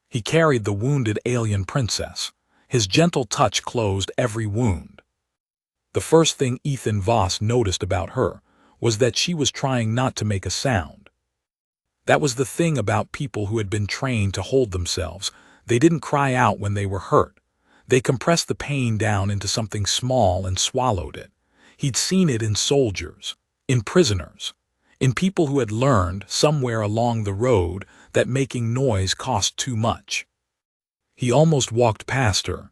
He carried the wounded alien princess. His gentle touch closed every wound. The first thing Ethan Voss noticed about her was that she was trying not to make a sound. That was the thing about people who had been trained to hold themselves. They didn't cry out when they were hurt. They compressed the pain down into something small and swallowed it. He'd seen it in soldiers, in prisoners, in people who had learned, somewhere along the road, that making noise cost too much. He almost walked past her.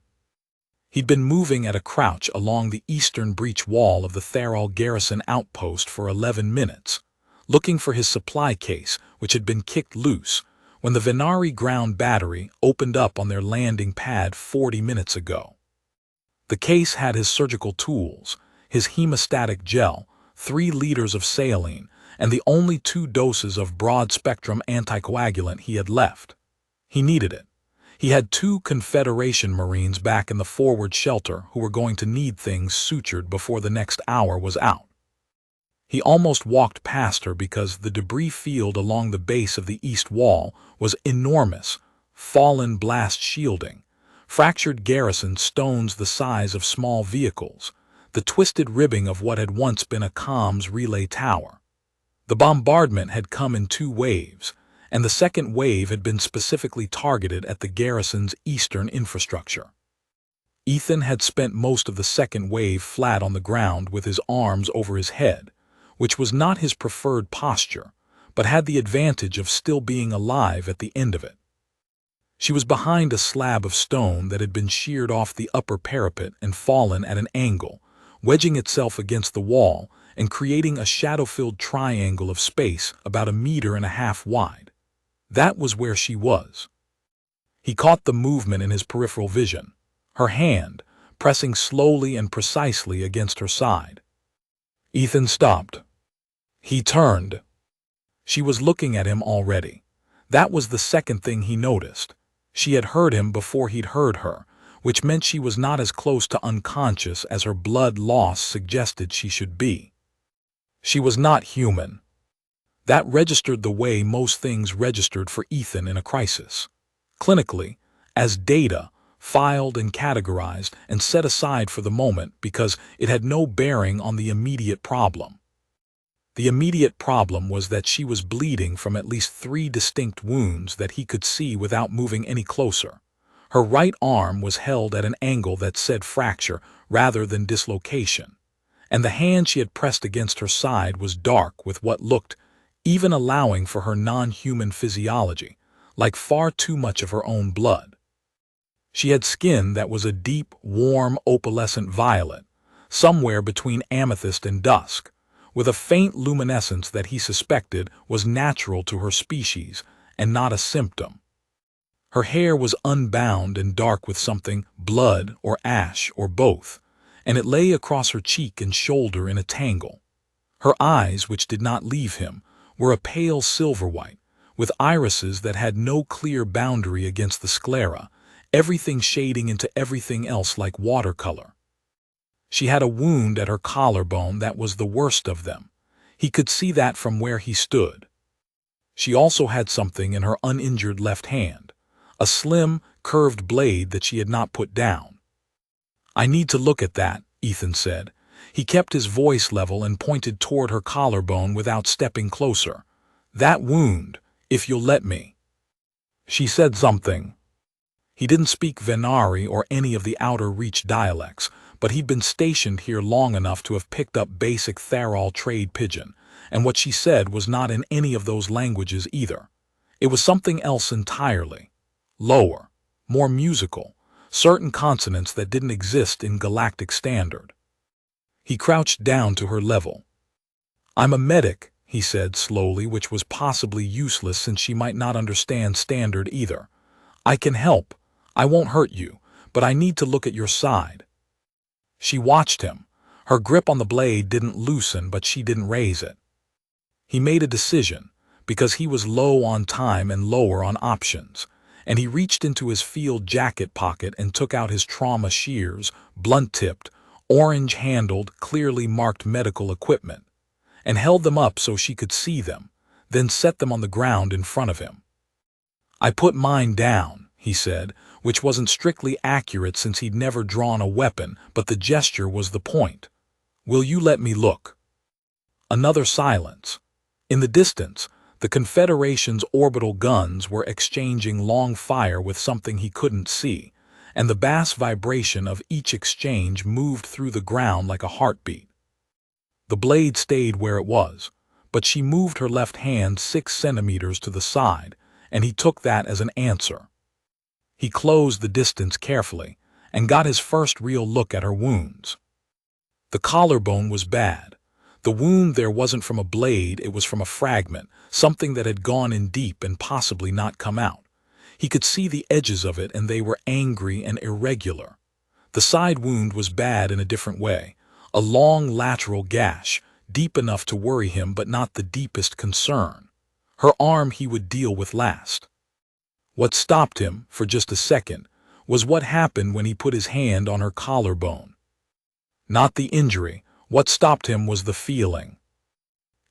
He'd been moving at a crouch along the eastern breach wall of the Therol garrison outpost for 11 minutes, looking for his supply case, which had been kicked loose, when the Venari ground battery opened up on their landing pad 40 minutes ago. The case had his surgical tools, his hemostatic gel, 3 liters of saline, and the only 2 doses of broad-spectrum anticoagulant he had left. He needed it. He had 2 Confederation Marines back in the forward shelter who were going to need things sutured before the next hour was out. He almost walked past her because the debris field along the base of the east wall was enormous, fallen blast shielding, fractured garrison stones the size of small vehicles, the twisted ribbing of what had once been a comms relay tower. The bombardment had come in 2 waves, and the second wave had been specifically targeted at the garrison's eastern infrastructure. Ethan had spent most of the second wave flat on the ground with his arms over his head, which was not his preferred posture, but had the advantage of still being alive at the end of it. She was behind a slab of stone that had been sheared off the upper parapet and fallen at an angle, wedging itself against the wall and creating a shadow-filled triangle of space about 1.5 meters wide. That was where she was. He caught the movement in his peripheral vision, her hand pressing slowly and precisely against her side. Ethan stopped. He turned. She was looking at him already. That was the second thing he noticed. She had heard him before he'd heard her, which meant she was not as close to unconscious as her blood loss suggested she should be. She was not human. That registered the way most things registered for Ethan in a crisis. Clinically, as data, filed and categorized and set aside for the moment because it had no bearing on the immediate problem. The immediate problem was that she was bleeding from at least 3 distinct wounds that he could see without moving any closer. Her right arm was held at an angle that said fracture rather than dislocation, and the hand she had pressed against her side was dark with what looked, even allowing for her non-human physiology, like far too much of her own blood. She had skin that was a deep, warm, opalescent violet, somewhere between amethyst and dusk, with a faint luminescence that he suspected was natural to her species and not a symptom. Her hair was unbound and dark with something, blood or ash or both, and it lay across her cheek and shoulder in a tangle. Her eyes, which did not leave him, were a pale silver white, with irises that had no clear boundary against the sclera, everything shading into everything else like watercolor. She had a wound at her collarbone that was the worst of them. He could see that from where he stood. She also had something in her uninjured left hand, a slim, curved blade that she had not put down. "I need to look at that," Ethan said. He kept his voice level and pointed toward her collarbone without stepping closer. "That wound, if you'll let me." She said something. He didn't speak Venari or any of the outer reach dialects, but he'd been stationed here long enough to have picked up basic Therol trade pidgin, and what she said was not in any of those languages either. It was something else entirely. Lower, more musical, certain consonants that didn't exist in galactic standard. He crouched down to her level. "I'm a medic," he said slowly, which was possibly useless since she might not understand standard either. "I can help. I won't hurt you, but I need to look at your side." She watched him. Her grip on the blade didn't loosen, but she didn't raise it. He made a decision, because he was low on time and lower on options, and he reached into his field jacket pocket and took out his trauma shears, blunt-tipped, orange-handled, clearly marked medical equipment, and held them up so she could see them, then set them on the ground in front of him. "I put mine down," he said, which wasn't strictly accurate since he'd never drawn a weapon, but the gesture was the point. "Will you let me look?" Another silence. In the distance, the Confederation's orbital guns were exchanging long fire with something he couldn't see, and the bass vibration of each exchange moved through the ground like a heartbeat. The blade stayed where it was, but she moved her left hand 6 centimeters to the side, and he took that as an answer. He closed the distance carefully and got his first real look at her wounds. The collarbone was bad. The wound there wasn't from a blade, it was from a fragment, something that had gone in deep and possibly not come out. He could see the edges of it, and they were angry and irregular. The side wound was bad in a different way, a long lateral gash, deep enough to worry him but not the deepest concern. Her arm he would deal with last. What stopped him, for just a second, was what happened when he put his hand on her collarbone. Not the injury. What stopped him was the feeling.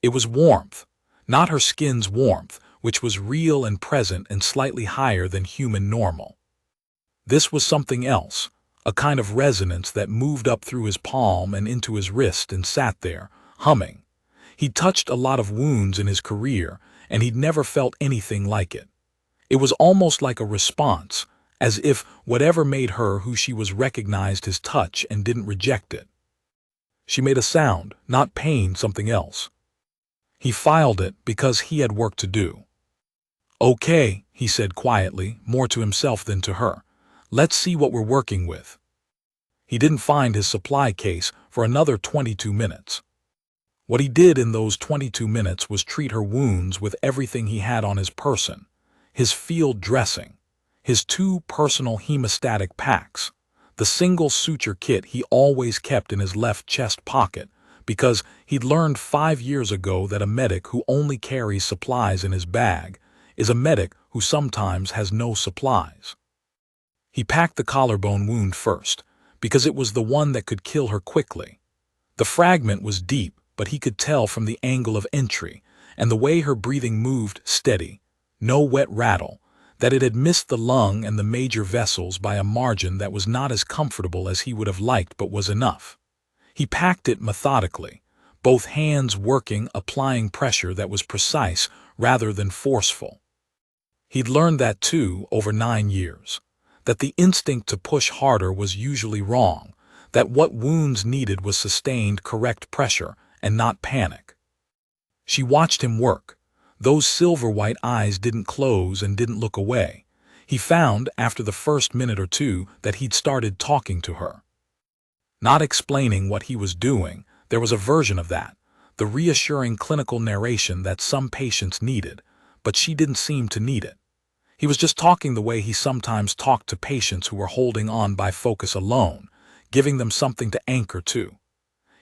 It was warmth, not her skin's warmth, which was real and present and slightly higher than human normal. This was something else, a kind of resonance that moved up through his palm and into his wrist and sat there, humming. He'd touched a lot of wounds in his career, and he'd never felt anything like it. It was almost like a response, as if whatever made her who she was recognized his touch and didn't reject it. She made a sound, not pain, something else. He filed it because he had work to do. "Okay," he said quietly, more to himself than to her. "Let's see what we're working with." He didn't find his supply case for another 22 minutes. What he did in those 22 minutes was treat her wounds with everything he had on his person, his field dressing, his 2 personal hemostatic packs, the single suture kit he always kept in his left chest pocket, because he'd learned 5 years ago that a medic who only carries supplies in his bag is a medic who sometimes has no supplies. He packed the collarbone wound first, because it was the one that could kill her quickly. The fragment was deep, but he could tell from the angle of entry, and the way her breathing moved steady, no wet rattle, that it had missed the lung and the major vessels by a margin that was not as comfortable as he would have liked but was enough. He packed it methodically, both hands working, applying pressure that was precise rather than forceful. He'd learned that too over 9 years, that the instinct to push harder was usually wrong, that what wounds needed was sustained correct pressure and not panic. She watched him work. Those silver-white eyes didn't close and didn't look away. He found, after the first minute or two, that he'd started talking to her. Not explaining what he was doing, there was a version of that, the reassuring clinical narration that some patients needed, but she didn't seem to need it. He was just talking the way he sometimes talked to patients who were holding on by focus alone, giving them something to anchor to.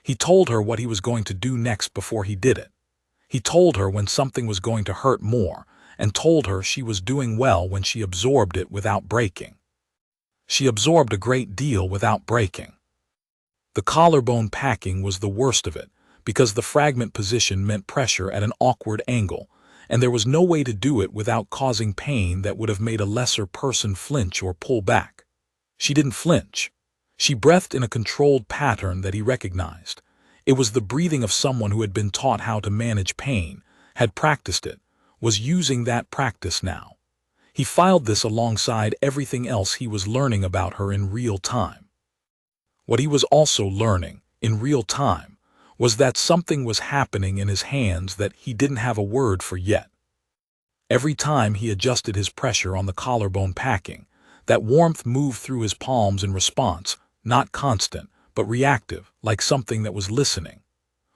He told her what he was going to do next before he did it. He told her when something was going to hurt more, and told her she was doing well when she absorbed it without breaking. She absorbed a great deal without breaking. The collarbone packing was the worst of it, because the fragment position meant pressure at an awkward angle, and there was no way to do it without causing pain that would have made a lesser person flinch or pull back. She didn't flinch. She breathed in a controlled pattern that he recognized. It was the breathing of someone who had been taught how to manage pain, had practiced it, was using that practice now. He filed this alongside everything else he was learning about her in real time. What he was also learning, in real time, was that something was happening in his hands that he didn't have a word for yet. Every time he adjusted his pressure on the collarbone packing, that warmth moved through his palms in response, not constant, but reactive, like something that was listening.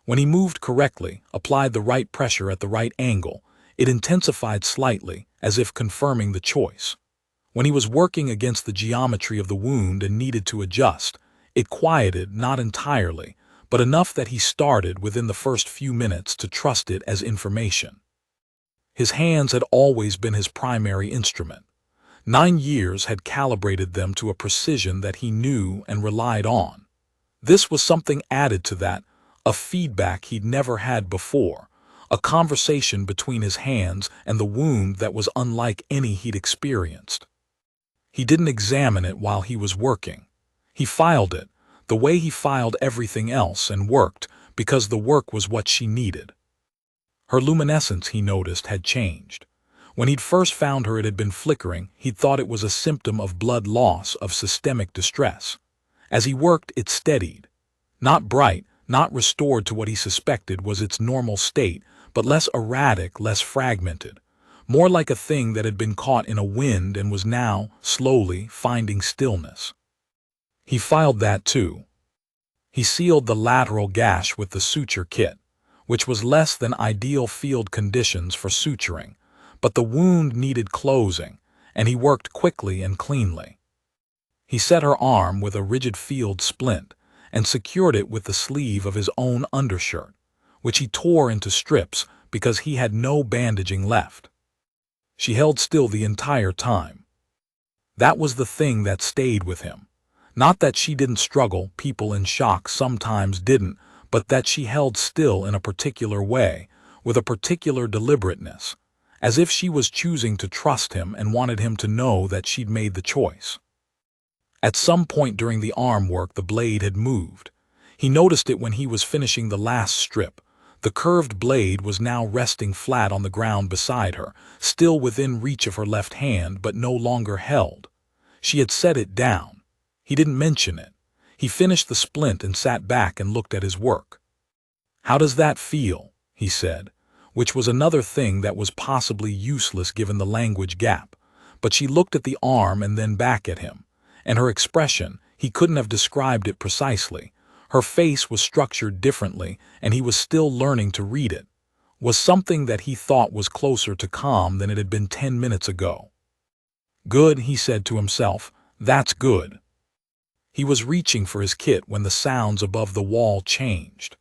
When he moved correctly, applied the right pressure at the right angle, it intensified slightly, as if confirming the choice. When he was working against the geometry of the wound and needed to adjust, it quieted, not entirely, but enough that he started within the first few minutes to trust it as information. His hands had always been his primary instrument. 9 years had calibrated them to a precision that he knew and relied on. This was something added to that, a feedback he'd never had before, a conversation between his hands and the wound that was unlike any he'd experienced. He didn't examine it while he was working. He filed it, the way he filed everything else, and worked, because the work was what she needed. Her luminescence, he noticed, had changed. When he'd first found her, it had been flickering. He'd thought it was a symptom of blood loss, of systemic distress. As he worked, it steadied. Not bright, not restored to what he suspected was its normal state, but less erratic, less fragmented. More like a thing that had been caught in a wind and was now, slowly, finding stillness. He filed that too. He sealed the lateral gash with the suture kit, which was less than ideal field conditions for suturing, but the wound needed closing, and he worked quickly and cleanly. He set her arm with a rigid field splint and secured it with the sleeve of his own undershirt, which he tore into strips because he had no bandaging left. She held still the entire time. That was the thing that stayed with him. Not that she didn't struggle, people in shock sometimes didn't, but that she held still in a particular way, with a particular deliberateness, as if she was choosing to trust him and wanted him to know that she'd made the choice. At some point during the arm work, the blade had moved. He noticed it when he was finishing the last strip. The curved blade was now resting flat on the ground beside her, still within reach of her left hand, but no longer held. She had set it down. He didn't mention it. He finished the splint and sat back and looked at his work. "How does that feel?" he said, which was another thing that was possibly useless given the language gap. But she looked at the arm and then back at him, and her expression, he couldn't have described it precisely. Her face was structured differently, and he was still learning to read it, was something that he thought was closer to calm than it had been 10 minutes ago. "Good," he said to himself, "that's good." He was reaching for his kit when the sounds above the wall changed.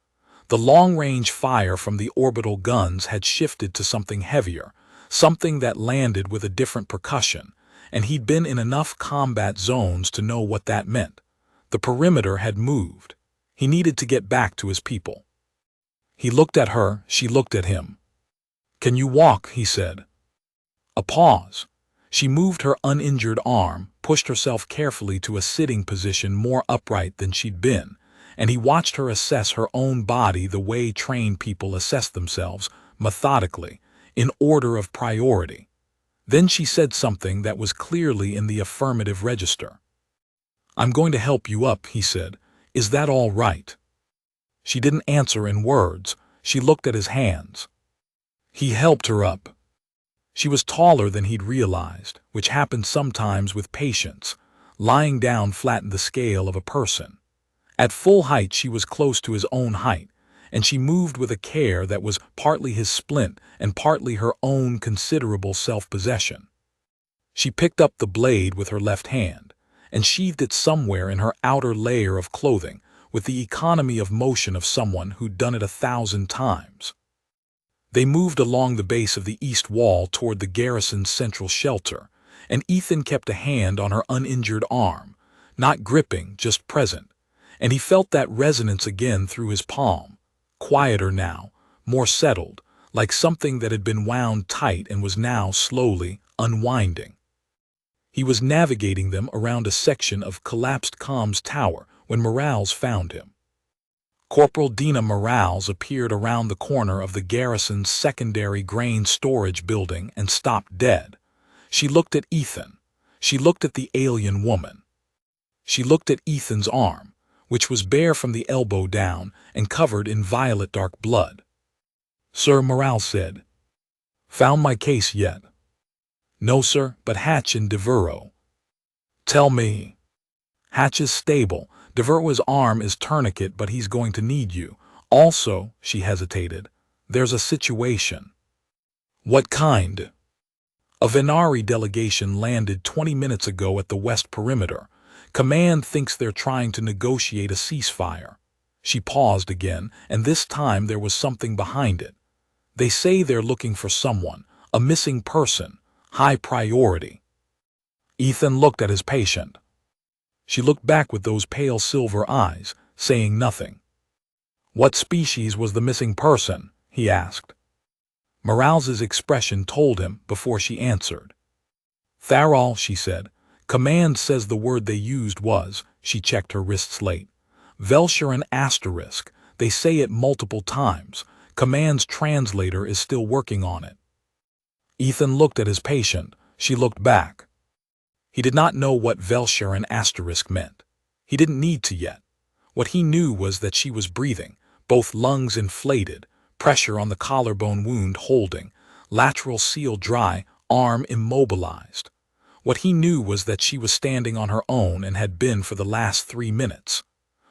The long-range fire from the orbital guns had shifted to something heavier, something that landed with a different percussion, and he'd been in enough combat zones to know what that meant. The perimeter had moved. He needed to get back to his people. He looked at her, she looked at him. "Can you walk?" he said. A pause. She moved her uninjured arm, pushed herself carefully to a sitting position more upright than she'd been, and he watched her assess her own body the way trained people assess themselves, methodically, in order of priority. Then she said something that was clearly in the affirmative register. "I'm going to help you up," he said. "Is that all right?" She didn't answer in words. She looked at his hands. He helped her up. She was taller than he'd realized, which happened sometimes with patients. Lying down flattened the scale of a person. At full height she was close to his own height, and she moved with a care that was partly his splint and partly her own considerable self-possession. She picked up the blade with her left hand and sheathed it somewhere in her outer layer of clothing with the economy of motion of someone who'd done it 1,000 times. They moved along the base of the east wall toward the garrison's central shelter, and Ethan kept a hand on her uninjured arm, not gripping, just present, and he felt that resonance again through his palm, quieter now, more settled, like something that had been wound tight and was now slowly unwinding. He was navigating them around a section of collapsed comms tower when Morales found him. Corporal Dina Morales appeared around the corner of the garrison's secondary grain storage building and stopped dead. She looked at Ethan. She looked at the alien woman. She looked at Ethan's arm, which was bare from the elbow down and covered in violet dark blood. "Sir," Morales said. "Found my case yet?" "No, sir, but Hatch and Devereaux." "Tell me." "Hatch is stable. Devereaux's arm is tourniquet, but he's going to need you. Also," she hesitated, "there's a situation." "What kind?" "A Venari delegation landed 20 minutes ago at the west perimeter. Command thinks they're trying to negotiate a ceasefire." She paused again, and this time there was something behind it. "They say they're looking for someone, a missing person, high priority." Ethan looked at his patient. She looked back with those pale silver eyes, saying nothing. "What species was the missing person?" he asked. Morales's expression told him before she answered. "Tharol," she said, Command says the word they used was, she checked her wrist slate, Velsharen asterisk. They say it multiple times. Command's translator is still working on it. Ethan looked at his patient. She looked back. He did not know what Velsharen asterisk meant. He didn't need to yet. What he knew was that she was breathing, both lungs inflated, pressure on the collarbone wound holding, lateral seal dry, arm immobilized. What he knew was that she was standing on her own and had been for the last 3 minutes.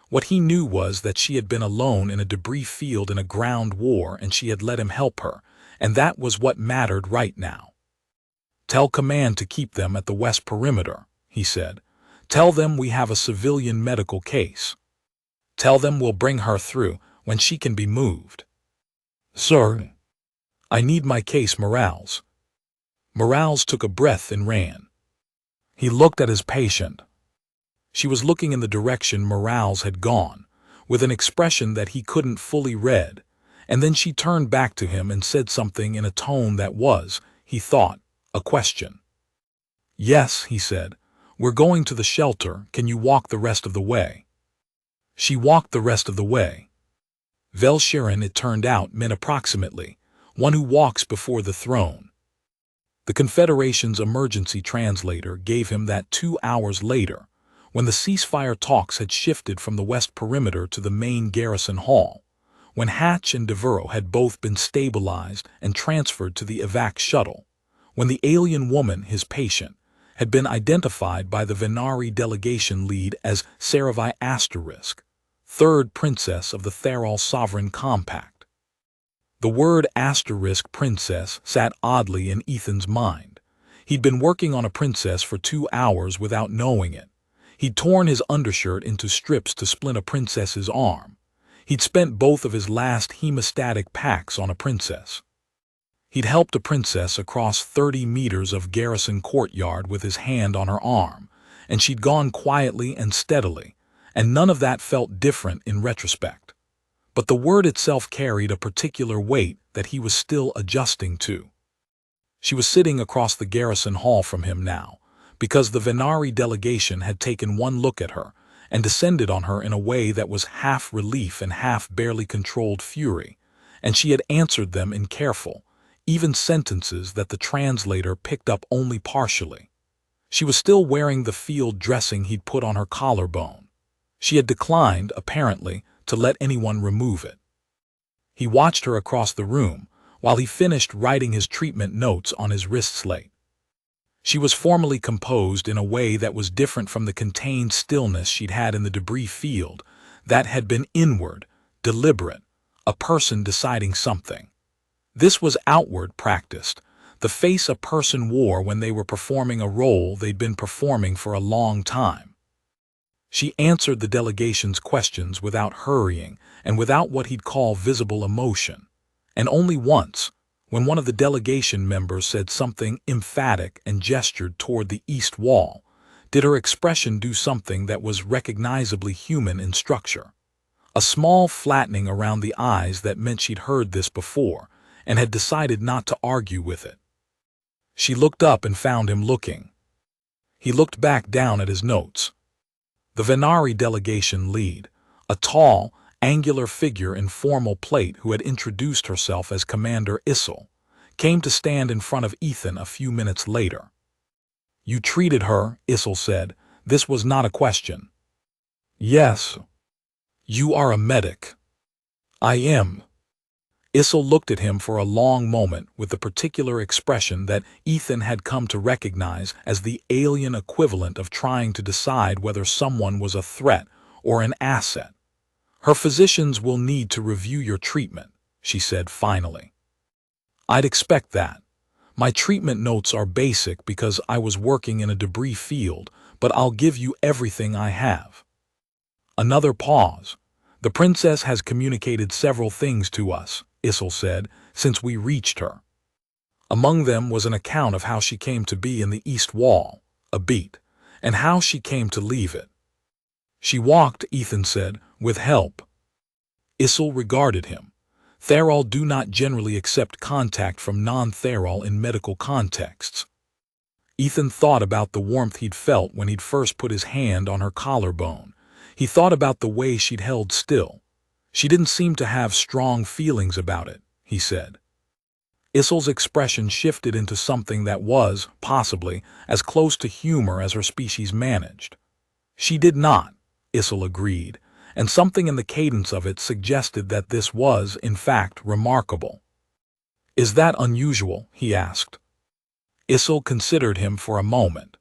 What he knew was that she had been alone in a debris field in a ground war and she had let him help her, and that was what mattered right now. Tell Command to keep them at the west perimeter, he said. Tell them we have a civilian medical case. Tell them we'll bring her through when she can be moved. Sir, I need my case, Morales. Morales took a breath and ran. He looked at his patient. She was looking in the direction Morales had gone, with an expression that he couldn't fully read, and then she turned back to him and said something in a tone that was, he thought, a question. Yes, he said, we're going to the shelter. Can you walk the rest of the way? She walked the rest of the way. Velsharen, it turned out, meant approximately, one who walks before the throne. The Confederation's emergency translator gave him that 2 hours later, when the ceasefire talks had shifted from the west perimeter to the main garrison hall, when Hatch and Devereaux had both been stabilized and transferred to the evac shuttle, when the alien woman, his patient, had been identified by the Venari delegation lead as SciFi asterisk, third princess of the Theral Sovereign Compact. The word asterisk princess sat oddly in Ethan's mind. He'd been working on a princess for 2 hours without knowing it. He'd torn his undershirt into strips to splint a princess's arm. He'd spent both of his last hemostatic packs on a princess. He'd helped a princess across 30 meters of garrison courtyard with his hand on her arm, and she'd gone quietly and steadily, and none of that felt different in retrospect. But the word itself carried a particular weight that he was still adjusting to. She was sitting across the garrison hall from him now, because the Venari delegation had taken one look at her and descended on her in a way that was half relief and half barely controlled fury, and she had answered them in careful, even sentences that the translator picked up only partially. She was still wearing the field dressing he'd put on her collarbone. She had declined, apparently, to let anyone remove it. He watched her across the room while he finished writing his treatment notes on his wrist slate. She was formally composed in a way that was different from the contained stillness she'd had in the debris field, that had been inward, deliberate, a person deciding something. This was outward, practiced, the face a person wore when they were performing a role they'd been performing for a long time. She answered the delegation's questions without hurrying and without what he'd call visible emotion, and only once, when one of the delegation members said something emphatic and gestured toward the east wall, did her expression do something that was recognizably human in structure. A small flattening around the eyes that meant she'd heard this before and had decided not to argue with it. She looked up and found him looking. He looked back down at his notes. The Venari delegation lead, a tall, angular figure in formal plate who had introduced herself as Commander Issel, came to stand in front of Ethan a few minutes later. You treated her, Issel said. This was not a question. Yes. You are a medic. I am. Issel looked at him for a long moment with the particular expression that Ethan had come to recognize as the alien equivalent of trying to decide whether someone was a threat or an asset. Her physicians will need to review your treatment, she said finally. I'd expect that. My treatment notes are basic because I was working in a debris field, but I'll give you everything I have. Another pause. The princess has communicated several things to us, Issel said, since we reached her. Among them was an account of how she came to be in the east wall, a beat, and how she came to leave it. She walked, Ethan said, with help. Issel regarded him. Theral do not generally accept contact from non-Theral in medical contexts. Ethan thought about the warmth he'd felt when he'd first put his hand on her collarbone. He thought about the way she'd held still. She didn't seem to have strong feelings about it, he said. Issel's expression shifted into something that was, possibly, as close to humor as her species managed. She did not, Issel agreed, and something in the cadence of it suggested that this was, in fact, remarkable. Is that unusual? He asked. Issel considered him for a moment.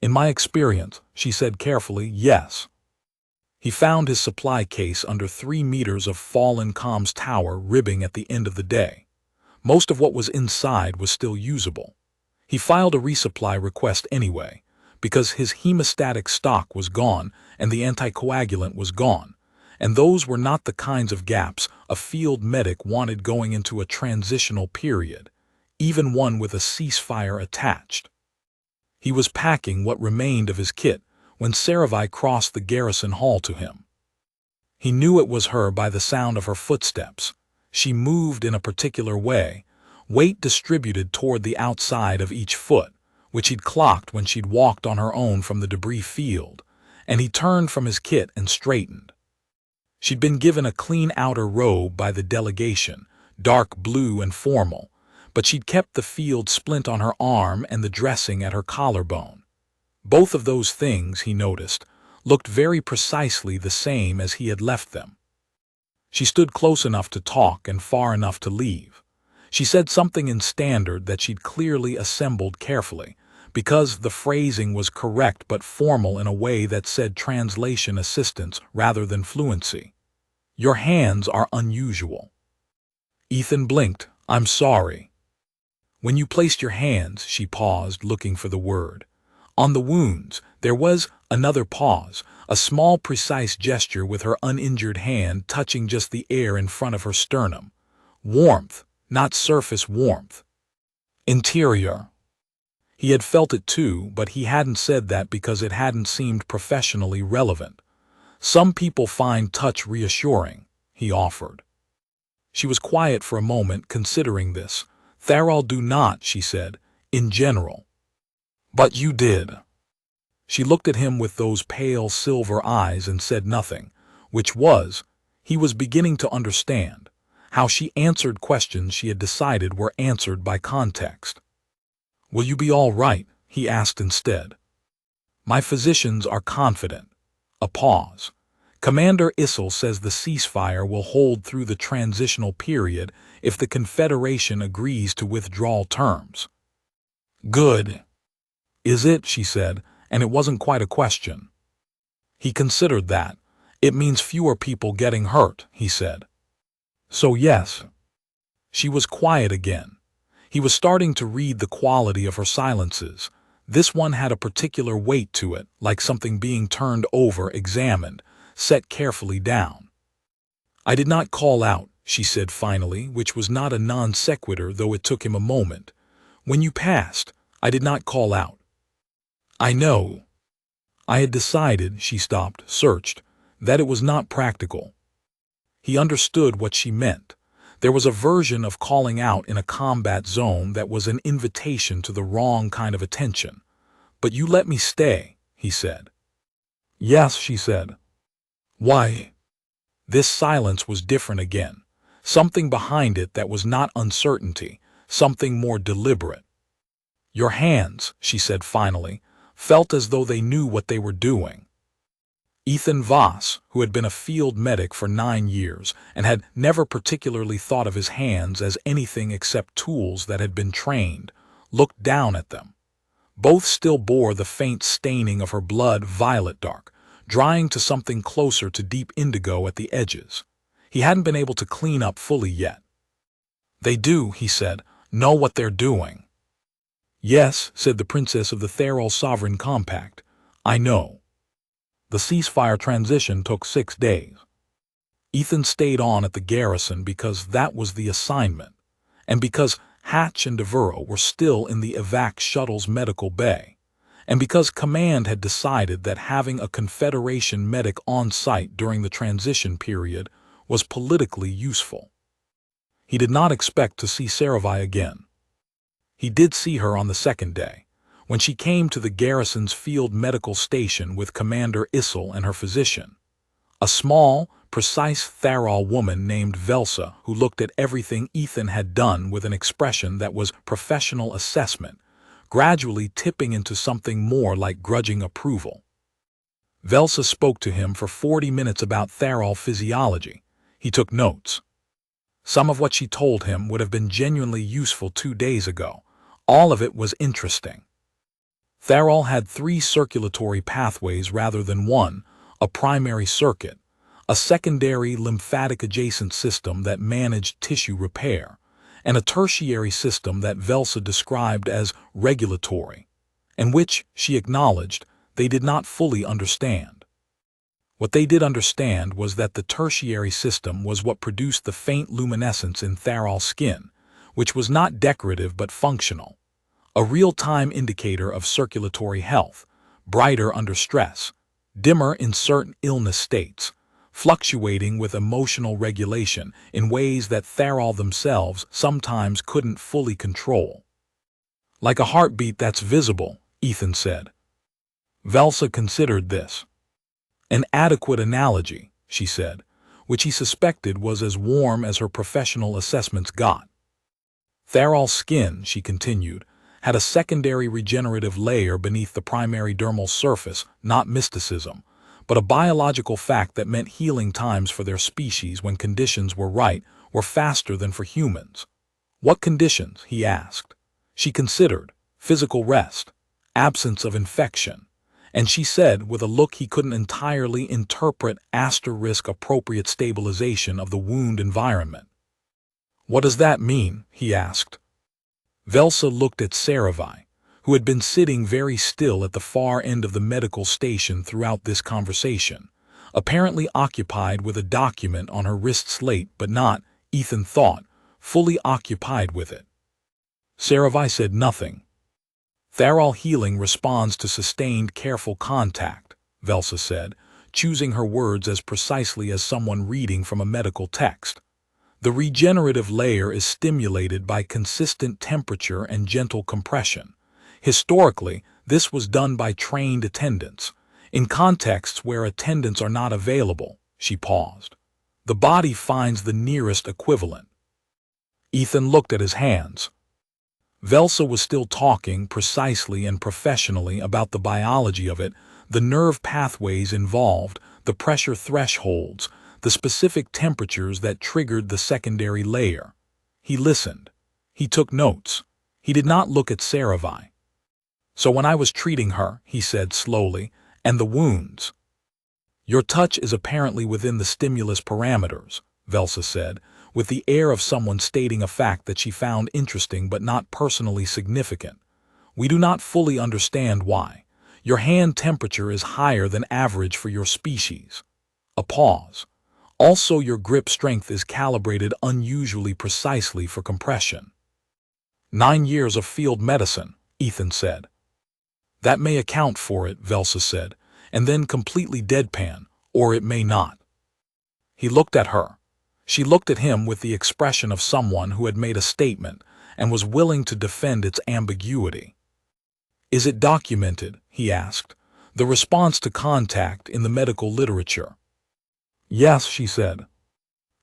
In my experience, she said carefully, yes. He found his supply case under 3 meters of fallen comms tower ribbing at the end of the day. Most of what was inside was still usable. He filed a resupply request anyway, because his hemostatic stock was gone and the anticoagulant was gone, and those were not the kinds of gaps a field medic wanted going into a transitional period, even one with a ceasefire attached. He was packing what remained of his kit when SciFi crossed the garrison hall to him. He knew it was her by the sound of her footsteps. She moved in a particular way, weight distributed toward the outside of each foot, which he'd clocked when she'd walked on her own from the debris field, and he turned from his kit and straightened. She'd been given a clean outer robe by the delegation, dark blue and formal, but she'd kept the field splint on her arm and the dressing at her collarbone. Both of those things, he noticed, looked very precisely the same as he had left them. She stood close enough to talk and far enough to leave. She said something in standard that she'd clearly assembled carefully, because the phrasing was correct but formal in a way that said translation assistance rather than fluency. Your hands are unusual. Ethan blinked. I'm sorry. When you placed your hands, she paused, looking for the word. On the wounds, there was another pause, a small precise gesture with her uninjured hand touching just the air in front of her sternum. Warmth, not surface warmth. Interior. He had felt it too, but he hadn't said that because it hadn't seemed professionally relevant. Some people find touch reassuring, he offered. She was quiet for a moment, considering this. Tharol do not, she said, in general. But you did. She looked at him with those pale silver eyes and said nothing, which was, he was beginning to understand, how she answered questions she had decided were answered by context. Will you be all right? He asked instead. My physicians are confident. A pause. Commander Issel says the ceasefire will hold through the transitional period if the Confederation agrees to withdrawal terms. Good. Is it? She said, and it wasn't quite a question. He considered that. It means fewer people getting hurt, he said. So yes. She was quiet again. He was starting to read the quality of her silences. This one had a particular weight to it, like something being turned over, examined, set carefully down. I did not call out, she said finally, which was not a non sequitur, though it took him a moment. When you passed, I did not call out. I know. I had decided, she stopped, searched, that it was not practical. He understood what she meant. There was a version of calling out in a combat zone that was an invitation to the wrong kind of attention. But you let me stay, he said. Yes, she said. Why? This silence was different again. Something behind it that was not uncertainty, something more deliberate. Your hands, she said finally, felt as though they knew what they were doing. Ethan Voss, who had been a field medic for 9 years and had never particularly thought of his hands as anything except tools that had been trained, looked down at them. Both still bore the faint staining of her blood violet dark, drying to something closer to deep indigo at the edges. He hadn't been able to clean up fully yet. They do, he said, know what they're doing. Yes, said the Princess of the Tharol Sovereign Compact. I know. The ceasefire transition took 6 days. Ethan stayed on at the garrison because that was the assignment, and because Hatch and Devereaux were still in the evac shuttle's medical bay, and because Command had decided that having a Confederation medic on site during the transition period was politically useful. He did not expect to see SciFi again. He did see her on the 2nd day, when she came to the garrison's field medical station with Commander Issel and her physician. A small, precise Tharol woman named Velsa, who looked at everything Ethan had done with an expression that was professional assessment, gradually tipping into something more like grudging approval. Velsa spoke to him for 40 minutes about Tharol physiology. He took notes. Some of what she told him would have been genuinely useful 2 days ago. All of it was interesting. Tharol had 3 circulatory pathways rather than 1, a primary circuit, a secondary lymphatic adjacent system that managed tissue repair, and a tertiary system that Velsa described as regulatory, and which, she acknowledged, they did not fully understand. What they did understand was that the tertiary system was what produced the faint luminescence in Tharol's skin, which was not decorative but functional, a real-time indicator of circulatory health, brighter under stress, dimmer in certain illness states, fluctuating with emotional regulation in ways that Tharol themselves sometimes couldn't fully control. Like a heartbeat that's visible, Ethan said. Velsa considered this. An adequate analogy, she said, which he suspected was as warm as her professional assessments got. Tharol's skin, she continued, had a secondary regenerative layer beneath the primary dermal surface, not mysticism, but a biological fact that meant healing times for their species when conditions were right were faster than for humans. What conditions? He asked. She considered. Physical rest, absence of infection, and she said with a look he couldn't entirely interpret, appropriate stabilization of the wound environment. What does that mean? He asked. Velsa looked at SciFi, who had been sitting very still at the far end of the medical station throughout this conversation, apparently occupied with a document on her wrist slate but not, Ethan thought, fully occupied with it. SciFi said nothing. Tharol healing responds to sustained careful contact, Velsa said, choosing her words as precisely as someone reading from a medical text. The regenerative layer is stimulated by consistent temperature and gentle compression. Historically, this was done by trained attendants. In contexts where attendants are not available, she paused. The body finds the nearest equivalent. Ethan looked at his hands. Velsa was still talking precisely and professionally about the biology of it, the nerve pathways involved, the pressure thresholds, the specific temperatures that triggered the secondary layer. He listened. He took notes. He did not look at SciFi. So when I was treating her, he said slowly, and the wounds. Your touch is apparently within the stimulus parameters, Velsa said, with the air of someone stating a fact that she found interesting but not personally significant. We do not fully understand why. Your hand temperature is higher than average for your species. A pause. Also, your grip strength is calibrated unusually precisely for compression. 9 years of field medicine, Ethan said. That may account for it, Velsa said, and then completely deadpan, or it may not. He looked at her. She looked at him with the expression of someone who had made a statement and was willing to defend its ambiguity. Is it documented, he asked, the response to contact in the medical literature? Yes, she said.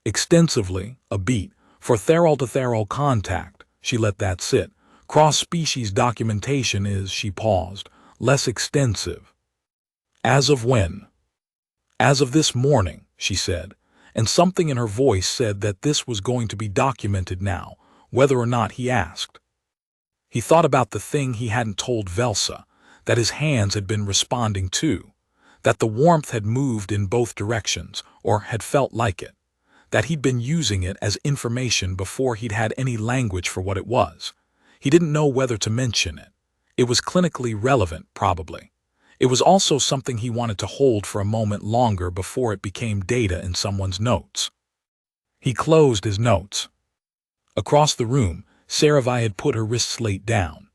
Extensively, a beat, for Tharol-to-Tharol contact, she let that sit. Cross-species documentation is, she paused, less extensive. As of when? As of this morning, she said, and something in her voice said that this was going to be documented now, whether or not he asked. He thought about the thing he hadn't told Velsa, that his hands had been responding to, that the warmth had moved in both directions, or had felt like it, that he'd been using it as information before he'd had any language for what it was. He didn't know whether to mention it. It was clinically relevant, probably. It was also something he wanted to hold for a moment longer before it became data in someone's notes. He closed his notes. Across the room, SciFi had put her wrist slate down.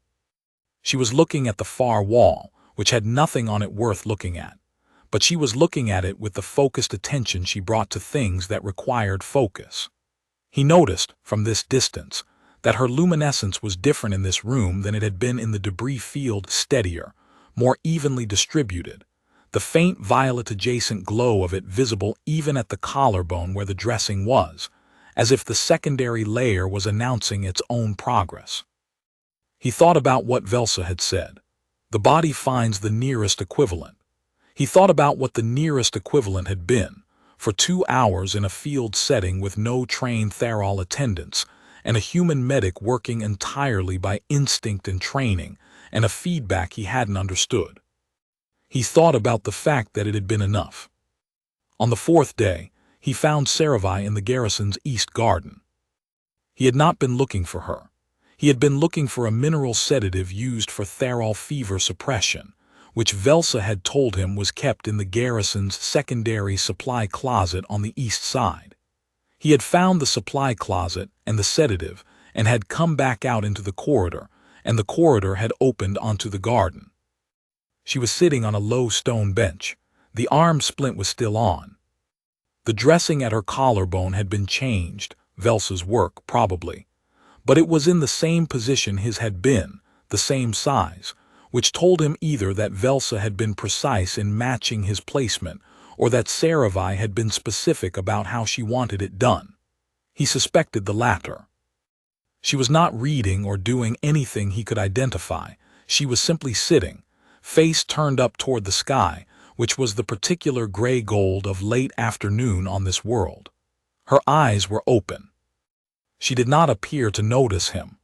She was looking at the far wall, which had nothing on it worth looking at, but she was looking at it with the focused attention she brought to things that required focus. He noticed, from this distance, that her luminescence was different in this room than it had been in the debris field, steadier, more evenly distributed, the faint violet-adjacent glow of it visible even at the collarbone where the dressing was, as if the secondary layer was announcing its own progress. He thought about what Velsa had said. The body finds the nearest equivalent. He thought about what the nearest equivalent had been, for 2 hours in a field setting with no trained Therol attendants, and a human medic working entirely by instinct and training, and a feedback he hadn't understood. He thought about the fact that it had been enough. On the 4th day, he found SciFi in the garrison's east garden. He had not been looking for her. He had been looking for a mineral sedative used for Therol fever suppression, which Velsa had told him was kept in the garrison's secondary supply closet on the east side. He had found the supply closet and the sedative and had come back out into the corridor, and the corridor had opened onto the garden. She was sitting on a low stone bench. The arm splint was still on. The dressing at her collarbone had been changed, Velsa's work probably, but it was in the same position his had been, the same size, which told him either that Velsa had been precise in matching his placement or that SciFi had been specific about how she wanted it done. He suspected the latter. She was not reading or doing anything he could identify. She was simply sitting, face turned up toward the sky, which was the particular gray gold of late afternoon on this world. Her eyes were open. She did not appear to notice him.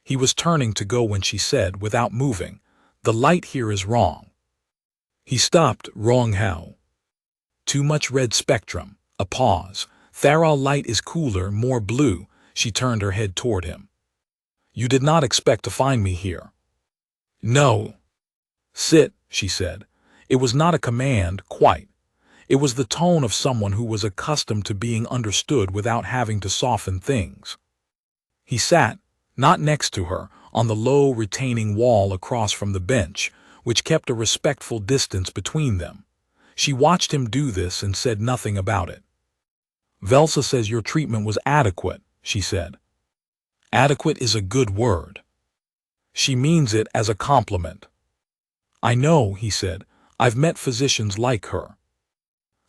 He was turning to go when she said, without moving, "The light here is wrong." He stopped. "Wrong how?" "Too much red spectrum." A pause. "Therol light is cooler, more blue." She turned her head toward him. "You did not expect to find me here." "No." "Sit," she said. It was not a command, quite. It was the tone of someone who was accustomed to being understood without having to soften things. He sat, not next to her, on the low retaining wall across from the bench, which kept a respectful distance between them. She watched him do this and said nothing about it. "Velsa says your treatment was adequate," she said. "Adequate is a good word. She means it as a compliment." "I know," he said. "I've met physicians like her."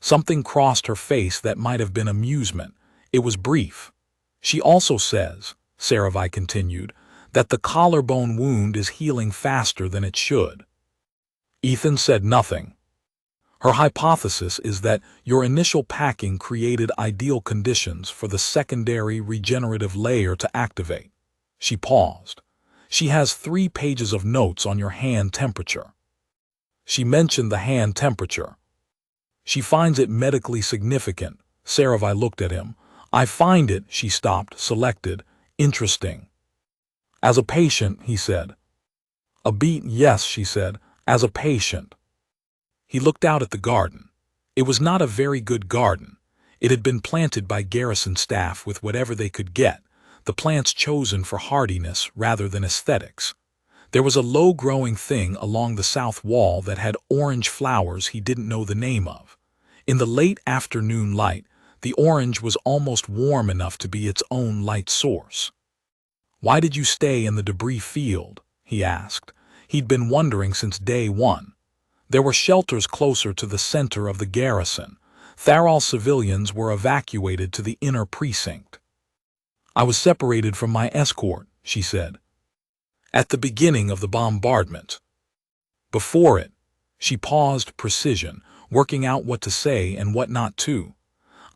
Something crossed her face that might have been amusement. It was brief. "She also says," SciFi continued, "that the collarbone wound is healing faster than it should." Ethan said nothing. "Her hypothesis is that your initial packing created ideal conditions for the secondary regenerative layer to activate." She paused. "She has 3 pages of notes on your hand temperature." She mentioned the hand temperature. "She finds it medically significant." SciFi looked at him. "I find it," she stopped, selected, "interesting." "As a patient," he said. "A beat, yes," she said, "as a patient." He looked out at the garden. It was not a very good garden. It had been planted by garrison staff with whatever they could get, the plants chosen for hardiness rather than aesthetics. There was a low-growing thing along the south wall that had orange flowers he didn't know the name of. In the late afternoon light, the orange was almost warm enough to be its own light source. "Why did you stay in the debris field?" he asked. He'd been wondering since day one. There were shelters closer to the center of the garrison. Therol civilians were evacuated to the inner precinct. "I was separated from my escort," she said. "At the beginning of the bombardment." "Before it." She paused, precision, working out what to say and what not to.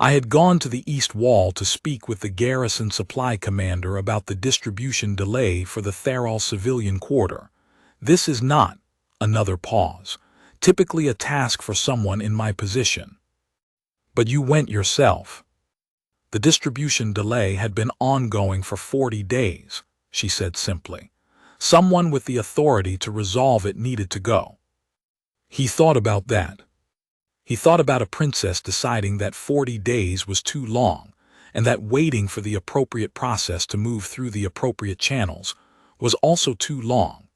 "I had gone to the east wall to speak with the garrison supply commander about the distribution delay for the Therol civilian quarter. This is not," another pause, "typically a task for someone in my position." "But you went yourself." "The distribution delay had been ongoing for 40 days, she said simply. "Someone with the authority to resolve it needed to go." He thought about that. He thought about a princess deciding that 40 days was too long, and that waiting for the appropriate process to move through the appropriate channels was also too long,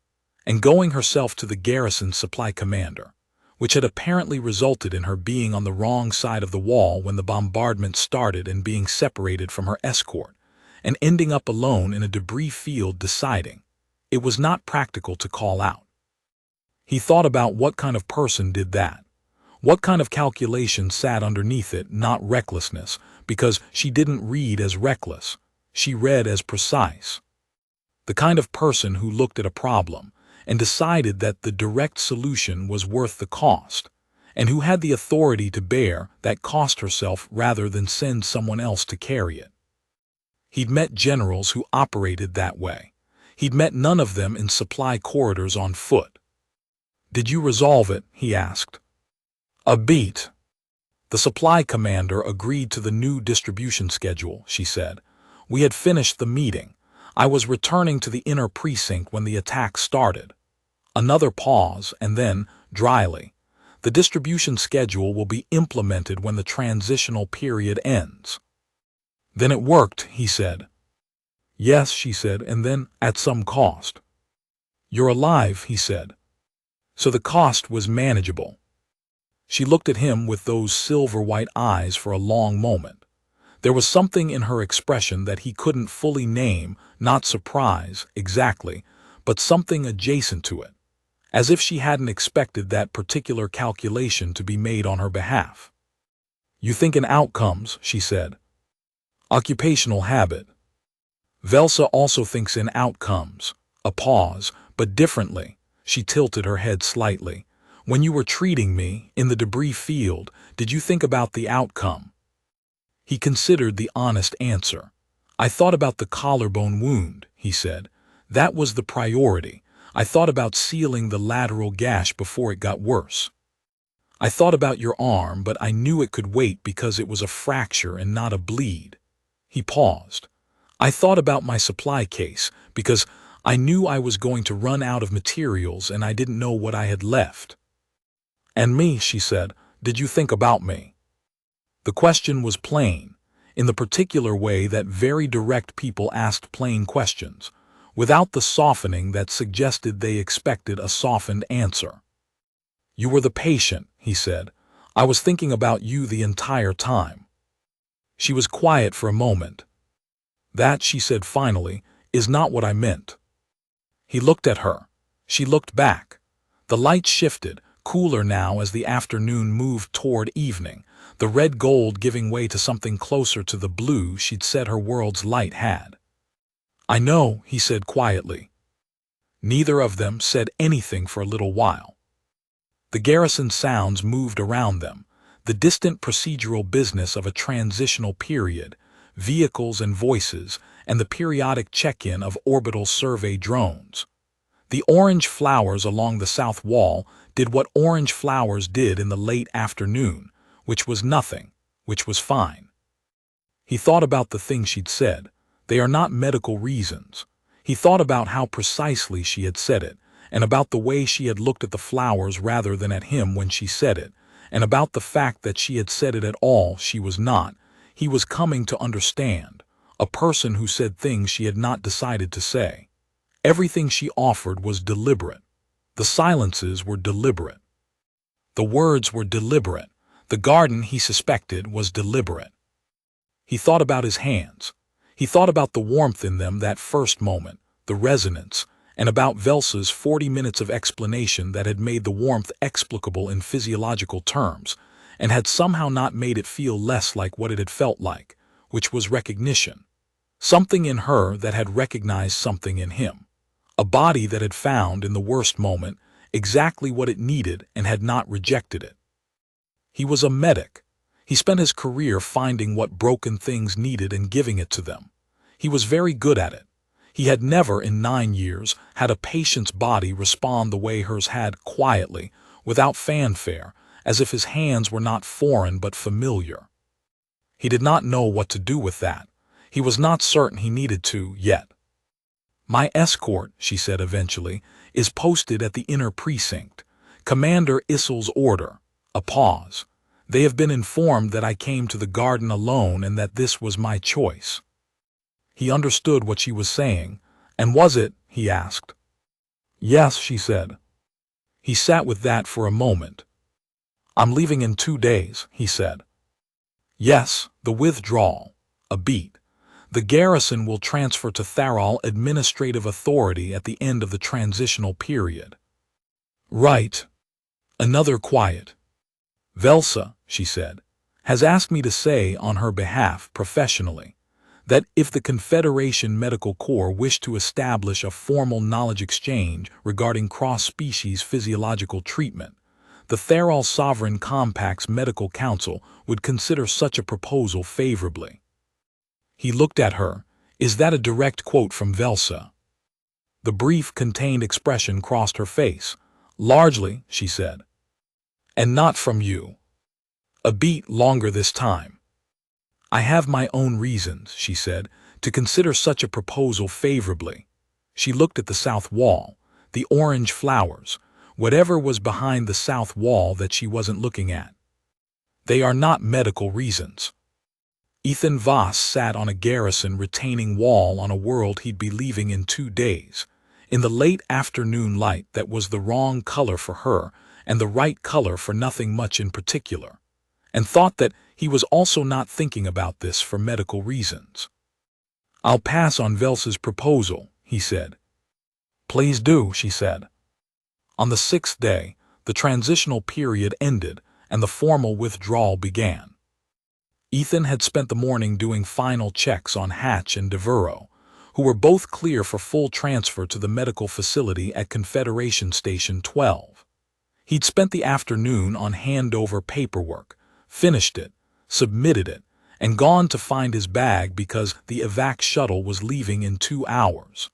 and going herself to the garrison supply commander, which had apparently resulted in her being on the wrong side of the wall when the bombardment started and being separated from her escort, and ending up alone in a debris field deciding it was not practical to call out. He thought about what kind of person did that. What kind of calculation sat underneath it, not recklessness, because she didn't read as reckless. She read as precise. The kind of person who looked at a problem and decided that the direct solution was worth the cost, and who had the authority to bear that cost herself rather than send someone else to carry it. He'd met generals who operated that way. He'd met none of them in supply corridors on foot. "Did you resolve it?" he asked. "A beat." The supply commander agreed to the new distribution schedule, she said. "We had finished the meeting. I was returning to the inner precinct when the attack started." Another pause, and then, dryly, "The distribution schedule will be implemented when the transitional period ends." "Then it worked," he said. "Yes," she said, "and then at some cost." "You're alive," he said. "So the cost was manageable." She looked at him with those silver-white eyes for a long moment. There was something in her expression that he couldn't fully name, not surprise, exactly, but something adjacent to it, as if she hadn't expected that particular calculation to be made on her behalf. "You think in outcomes," she said. "Occupational habit." "Velsa also thinks in outcomes." A pause, but differently. She tilted her head slightly. "When you were treating me, in the debris field, did you think about the outcome?" He considered the honest answer. "I thought about the collarbone wound," he said. "That was the priority. I thought about sealing the lateral gash before it got worse. I thought about your arm, but I knew it could wait because it was a fracture and not a bleed." He paused. "I thought about my supply case, because I knew I was going to run out of materials and I didn't know what I had left." "And me," she said, "did you think about me?" The question was plain, in the particular way that very direct people asked plain questions, without the softening that suggested they expected a softened answer. "You were the patient," he said. "I was thinking about you the entire time." She was quiet for a moment. "That," she said finally, "is not what I meant." He looked at her. She looked back. The light shifted, cooler now as the afternoon moved toward evening, the red gold giving way to something closer to the blue she'd said her world's light had. "I know," he said quietly. Neither of them said anything for a little while. The garrison sounds moved around them, the distant procedural business of a transitional period, vehicles and voices, and the periodic check-in of orbital survey drones. The orange flowers along the south wall did what orange flowers did in the late afternoon, which was nothing, which was fine. He thought about the things she'd said. They are not medical reasons. He thought about how precisely she had said it, and about the way she had looked at the flowers rather than at him when she said it, and about the fact that she had said it at all she was not. He was coming to understand, a person who said things she had not decided to say. Everything she offered was deliberate. The silences were deliberate. The words were deliberate. The garden, he suspected, was deliberate. He thought about his hands. He thought about the warmth in them that first moment, the resonance, and about Velsa's 40 minutes of explanation that had made the warmth explicable in physiological terms, and had somehow not made it feel less like what it had felt like, which was recognition. Something in her that had recognized something in him. A body that had found, in the worst moment, exactly what it needed and had not rejected it. He was a medic. He spent his career finding what broken things needed and giving it to them. He was very good at it. He had never, in 9 years, had a patient's body respond the way hers had, quietly, without fanfare, as if his hands were not foreign but familiar. He did not know what to do with that. He was not certain he needed to, yet. "My escort," she said eventually, "is posted at the inner precinct. Commander Issel's order." A pause. "They have been informed that I came to the garden alone and that this was my choice." He understood what she was saying. "And was it?" he asked. "Yes," she said. He sat with that for a moment. "I'm leaving in 2 days," he said. "Yes," the withdrawal. A beat. The garrison will transfer to Tharol administrative authority at the end of the transitional period. Right. Another quiet. Velsa, she said, has asked me to say on her behalf professionally that if the Confederation Medical Corps wished to establish a formal knowledge exchange regarding cross-species physiological treatment, the Tharol Sovereign Compact's Medical Council would consider such a proposal favorably. He looked at her. Is that a direct quote from Velsa? The brief, contained expression crossed her face. Largely, she said. And not from you. A beat longer this time. I have my own reasons, she said, to consider such a proposal favorably. She looked at the south wall, the orange flowers, whatever was behind the south wall that she wasn't looking at. They are not medical reasons. Ethan Voss sat on a garrison retaining wall on a world he'd be leaving in 2 days, in the late afternoon light that was the wrong color for her and the right color for nothing much in particular, and thought that he was also not thinking about this for medical reasons. I'll pass on Velsa's proposal, he said. Please do, she said. On the 6th day, the transitional period ended and the formal withdrawal began. Ethan had spent the morning doing final checks on Hatch and Devereaux, who were both clear for full transfer to the medical facility at Confederation Station 12. He'd spent the afternoon on handover paperwork, finished it, submitted it, and gone to find his bag because the evac shuttle was leaving in 2 hours.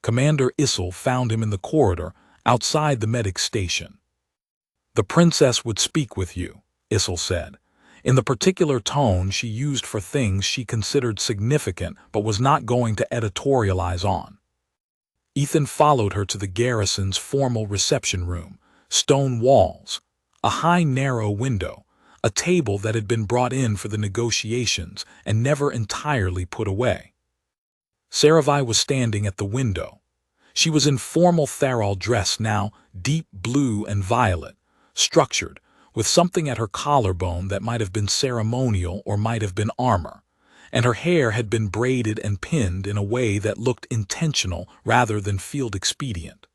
Commander Issel found him in the corridor outside the medic station. The princess would speak with you, Issel said, in the particular tone she used for things she considered significant but was not going to editorialize on. Ethan followed her to the garrison's formal reception room, stone walls, a high narrow window, a table that had been brought in for the negotiations and never entirely put away. SciFi was standing at the window. She was in formal Tharol dress now, deep blue and violet, structured, with something at her collarbone that might have been ceremonial or might have been armor, and her hair had been braided and pinned in a way that looked intentional rather than field expedient.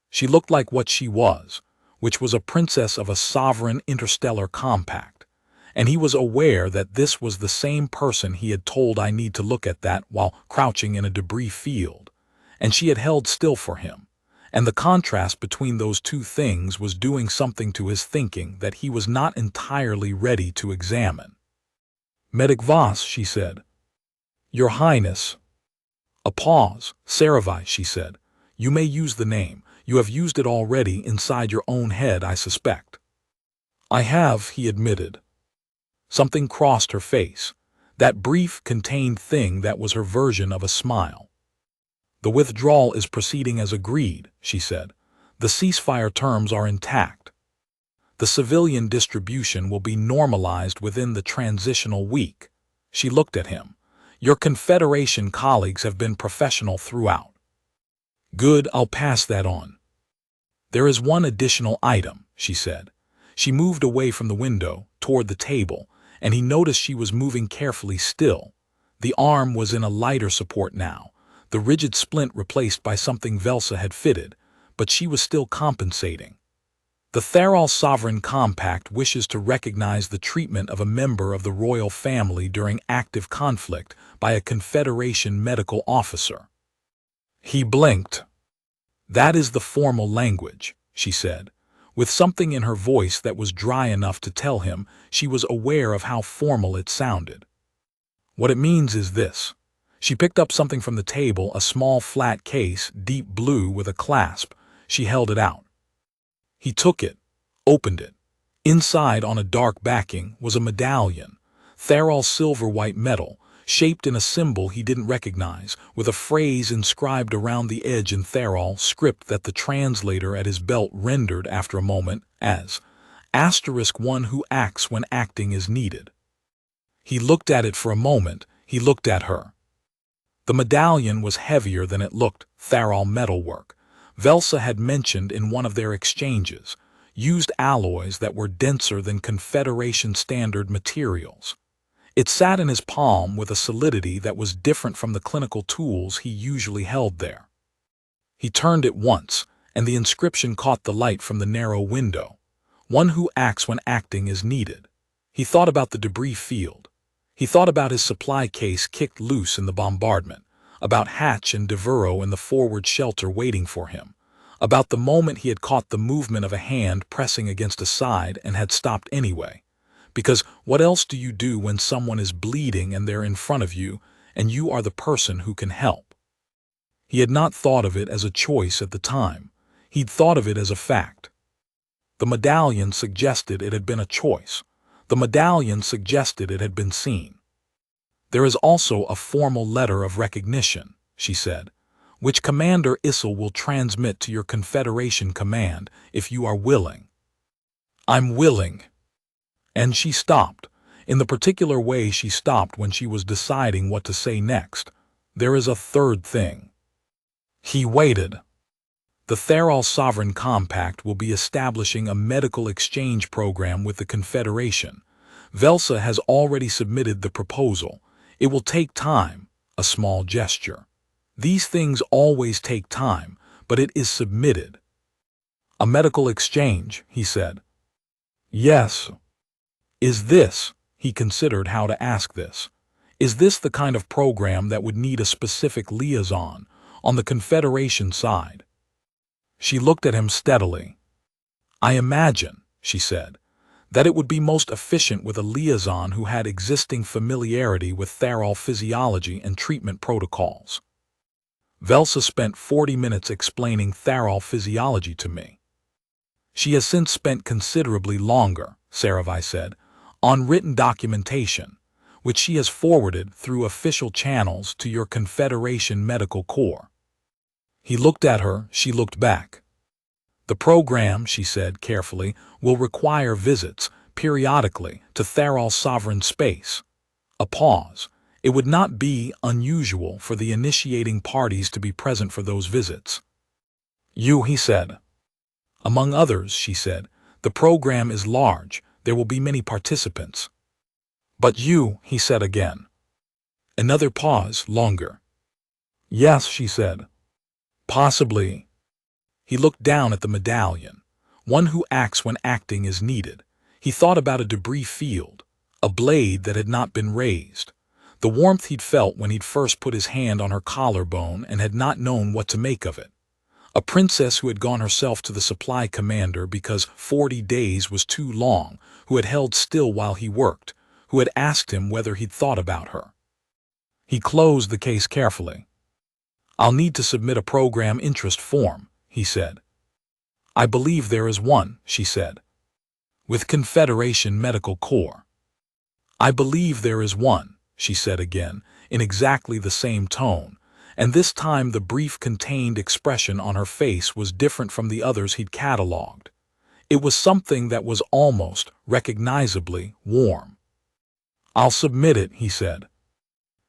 She looked like what she was, which was a princess of a sovereign interstellar compact, and he was aware that this was the same person he had told I need to look at that while crouching in a debris field, and she had held still for him, and the contrast between those two things was doing something to his thinking that he was not entirely ready to examine. Medic Voss, she said. Your Highness. A pause. SciFi, she said. You may use the name. You have used it already inside your own head, I suspect. I have, he admitted. Something crossed her face, that brief, contained thing that was her version of a smile. The withdrawal is proceeding as agreed, she said. The ceasefire terms are intact. The civilian distribution will be normalized within the transitional week. She looked at him. Your Confederation colleagues have been professional throughout. Good, I'll pass that on. There is one additional item, she said. She moved away from the window, toward the table, and he noticed she was moving carefully still. The arm was in a lighter support now, the rigid splint replaced by something Velsa had fitted, but she was still compensating. The Tharol Sovereign Compact wishes to recognize the treatment of a member of the royal family during active conflict by a Confederation medical officer. He blinked. That is the formal language, she said, with something in her voice that was dry enough to tell him she was aware of how formal it sounded. What it means is this. She picked up something from the table, a small flat case, deep blue with a clasp. She held it out. He took it, opened it. Inside, on a dark backing, was a medallion, Tharol silver-white metal, shaped in a symbol he didn't recognize, with a phrase inscribed around the edge in Tharol script that the translator at his belt rendered after a moment as *1 who acts when acting is needed. He looked at it for a moment. He looked at her. The medallion was heavier than it looked, Tharol metalwork. Velsa had mentioned in one of their exchanges, used alloys that were denser than Confederation standard materials. It sat in his palm with a solidity that was different from the clinical tools he usually held there. He turned it once, and the inscription caught the light from the narrow window. One who acts when acting is needed. He thought about the debris field. He thought about his supply case kicked loose in the bombardment, about Hatch and Devereaux in the forward shelter waiting for him, about the moment he had caught the movement of a hand pressing against a side and had stopped anyway. Because what else do you do when someone is bleeding and they're in front of you and you are the person who can help? He had not thought of it as a choice at the time. He'd thought of it as a fact. The medallion suggested it had been a choice. The medallion suggested it had been seen. There is also a formal letter of recognition, she said, which Commander Issel will transmit to your Confederation command if you are willing. I'm willing. And she stopped. In the particular way she stopped when she was deciding what to say next. There is a third thing. He waited. The Theral Sovereign Compact will be establishing a medical exchange program with the Confederation. Velsa has already submitted the proposal. It will take time, a small gesture. These things always take time, but it is submitted. A medical exchange, he said. Yes. Is this, he considered how to ask this, is this the kind of program that would need a specific liaison on the Confederation side? She looked at him steadily. I imagine, she said, that it would be most efficient with a liaison who had existing familiarity with Theral physiology and treatment protocols. Velsa spent 40 minutes explaining Theral physiology to me. She has since spent considerably longer, SciFi said, on written documentation, which she has forwarded through official channels to your Confederation Medical Corps. He looked at her, she looked back. The program, she said carefully, will require visits, periodically, to Theral sovereign space. A pause. It would not be unusual for the initiating parties to be present for those visits. You, he said. Among others, she said, the program is large, there will be many participants. But you, he said again. Another pause, longer. Yes, she said. Possibly. He looked down at the medallion. One who acts when acting is needed. He thought about a debris field, a blade that had not been raised. The warmth he'd felt when he'd first put his hand on her collarbone and had not known what to make of it. A princess who had gone herself to the supply commander because 40 days was too long, who had held still while he worked, who had asked him whether he'd thought about her. He closed the case carefully. I'll need to submit a program interest form, he said. I believe there is one, she said. With Confederation Medical Corps. I believe there is one, she said again, in exactly the same tone, and this time the brief contained expression on her face was different from the others he'd catalogued. It was something that was almost recognizably warm. I'll submit it, he said.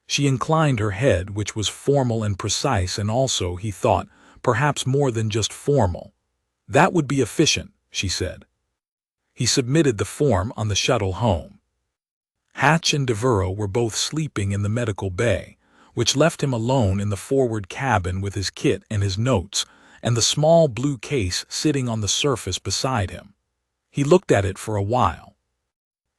She inclined her head, which was formal and precise, and also, he thought, perhaps more than just formal. That would be efficient, she said. He submitted the form on the shuttle home. Hatch and Devereaux were both sleeping in the medical bay, which left him alone in the forward cabin with his kit and his notes, and the small blue case sitting on the surface beside him. He looked at it for a while.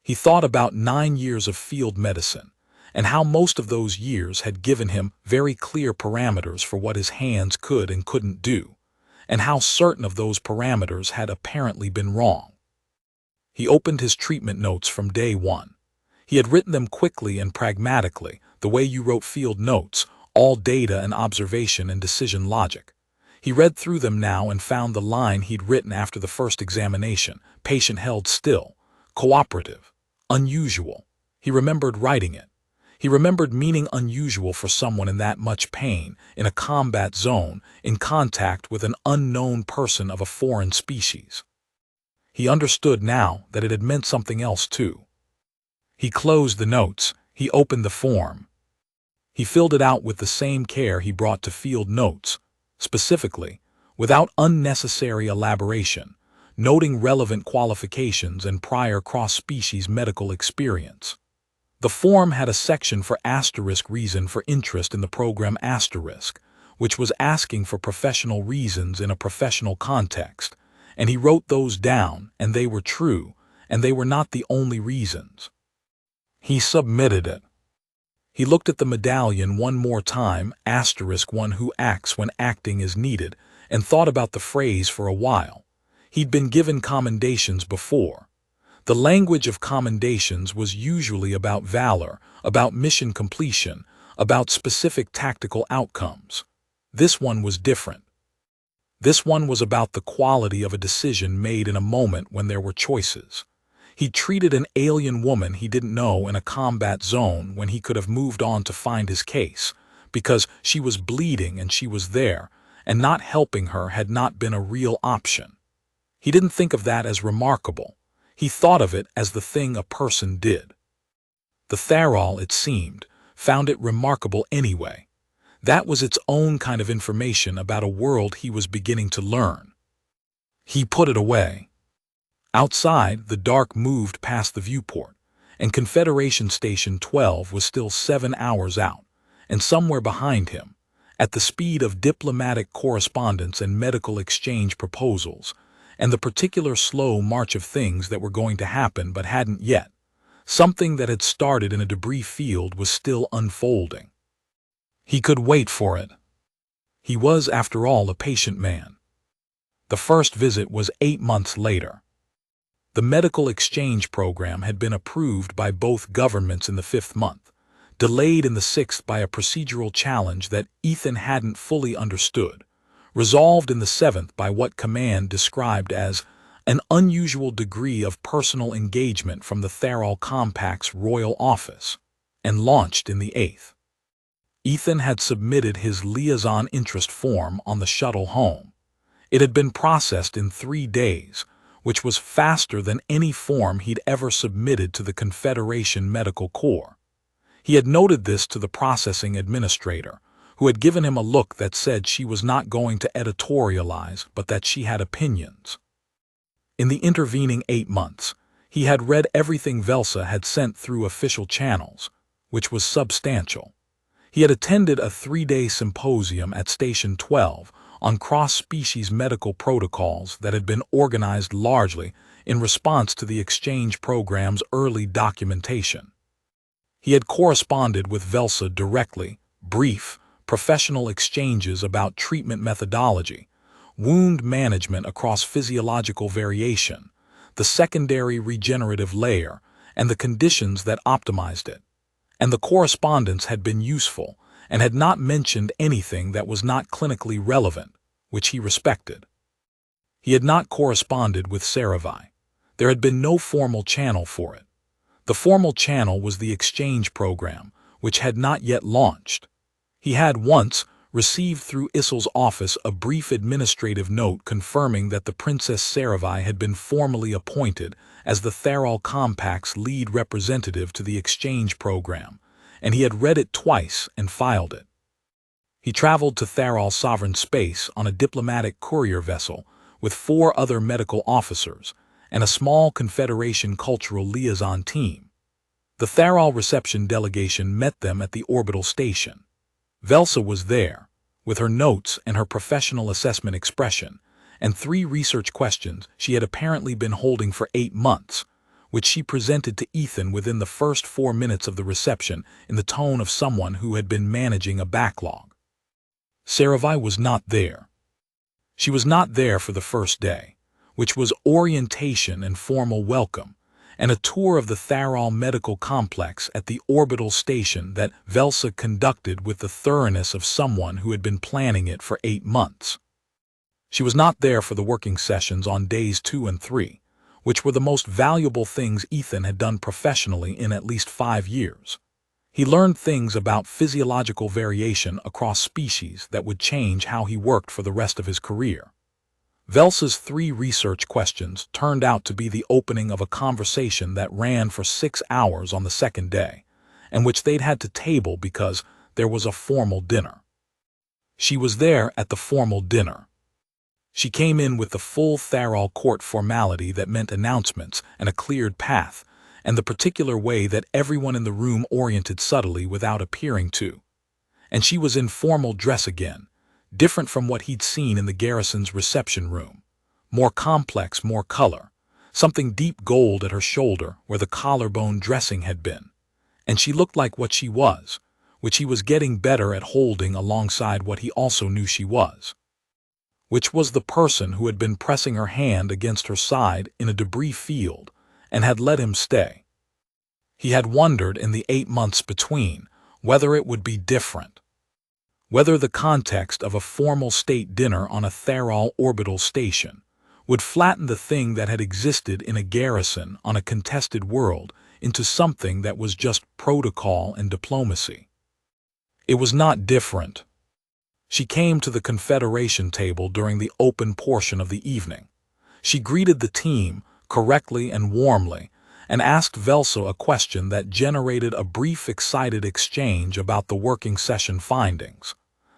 He thought about 9 years of field medicine, and how most of those years had given him very clear parameters for what his hands could and couldn't do, and how certain of those parameters had apparently been wrong. He opened his treatment notes from day one. He had written them quickly and pragmatically, the way you wrote field notes, all data and observation and decision logic. He read through them now and found the line he'd written after the first examination, patient held still, cooperative, unusual. He remembered writing it. He remembered meaning unusual for someone in that much pain, in a combat zone, in contact with an unknown person of a foreign species. He understood now that it had meant something else too. He closed the notes. He opened the form. He filled it out with the same care he brought to field notes, specifically, without unnecessary elaboration, noting relevant qualifications and prior cross-species medical experience. The form had a section for reason for interest in the program which was asking for professional reasons in a professional context, and he wrote those down, and they were true, and they were not the only reasons. He submitted it. He looked at the medallion one more time, one who acts when acting is needed, and thought about the phrase for a while. He'd been given commendations before. The language of commendations was usually about valor, about mission completion, about specific tactical outcomes. This one was different. This one was about the quality of a decision made in a moment when there were choices. He treated an alien woman he didn't know in a combat zone when he could have moved on to find his case, because she was bleeding and she was there, and not helping her had not been a real option. He didn't think of that as remarkable. He thought of it as the thing a person did. The Tharol, it seemed, found it remarkable anyway. That was its own kind of information about a world he was beginning to learn. He put it away. Outside, the dark moved past the viewport, and Confederation Station 12 was still 7 hours out, and somewhere behind him, at the speed of diplomatic correspondence and medical exchange proposals, and the particular slow march of things that were going to happen but hadn't yet, something that had started in a debris field was still unfolding. He could wait for it. He was, after all, a patient man. The first visit was 8 months later. The medical exchange program had been approved by both governments in the 5th month, delayed in the 6th by a procedural challenge that Ethan hadn't fully understood, resolved in the 7th by what command described as an unusual degree of personal engagement from the Tharol Compact's royal office, and launched in the 8th. Ethan had submitted his liaison interest form on the shuttle home. It had been processed in 3 days, which was faster than any form he'd ever submitted to the Confederation Medical Corps. He had noted this to the processing administrator, who had given him a look that said she was not going to editorialize, but that she had opinions. In the intervening 8 months, he had read everything Velsa had sent through official channels, which was substantial. He had attended a 3-day symposium at Station 12 on cross-species medical protocols that had been organized largely in response to the exchange program's early documentation. He had corresponded with Velsa directly, brief, professional exchanges about treatment methodology, wound management across physiological variation, the secondary regenerative layer, and the conditions that optimized it. And the correspondence had been useful and had not mentioned anything that was not clinically relevant, which he respected. He had not corresponded with SciFi. There had been no formal channel for it. The formal channel was the exchange program, which had not yet launched. He had once received through Issel's office a brief administrative note confirming that the Princess SciFi had been formally appointed as the Tharol Compact's lead representative to the exchange program, and he had read it twice and filed it. He traveled to Tharol Sovereign Space on a diplomatic courier vessel with 4 other medical officers and a small Confederation cultural liaison team. The Tharol reception delegation met them at the orbital station. Velsa was there, with her notes and her professional assessment expression, and 3 research questions she had apparently been holding for 8 months, which she presented to Ethan within the first 4 minutes of the reception in the tone of someone who had been managing a backlog. SciFi was not there. She was not there for the first day, which was orientation and formal welcome, and a tour of the Tharol Medical Complex at the orbital station that Velsa conducted with the thoroughness of someone who had been planning it for 8 months. She was not there for the working sessions on days 2 and 3, which were the most valuable things Ethan had done professionally in at least 5 years. He learned things about physiological variation across species that would change how he worked for the rest of his career. Velsa's 3 research questions turned out to be the opening of a conversation that ran for 6 hours on the second day, and which they'd had to table because there was a formal dinner. She was there at the formal dinner. She came in with the full Tharol court formality that meant announcements and a cleared path, and the particular way that everyone in the room oriented subtly without appearing to. And she was in formal dress again, different from what he'd seen in the garrison's reception room. More complex, more color, something deep gold at her shoulder where the collarbone dressing had been. And she looked like what she was, which he was getting better at holding alongside what he also knew she was, which was the person who had been pressing her hand against her side in a debris field and had let him stay. He had wondered in the 8 months between whether it would be different, whether the context of a formal state dinner on a Tharol orbital station would flatten the thing that had existed in a garrison on a contested world into something that was just protocol and diplomacy. It was not different. She came to the Confederation table during the open portion of the evening. She greeted the team correctly and warmly and asked Velsa a question that generated a brief excited exchange about the working session findings.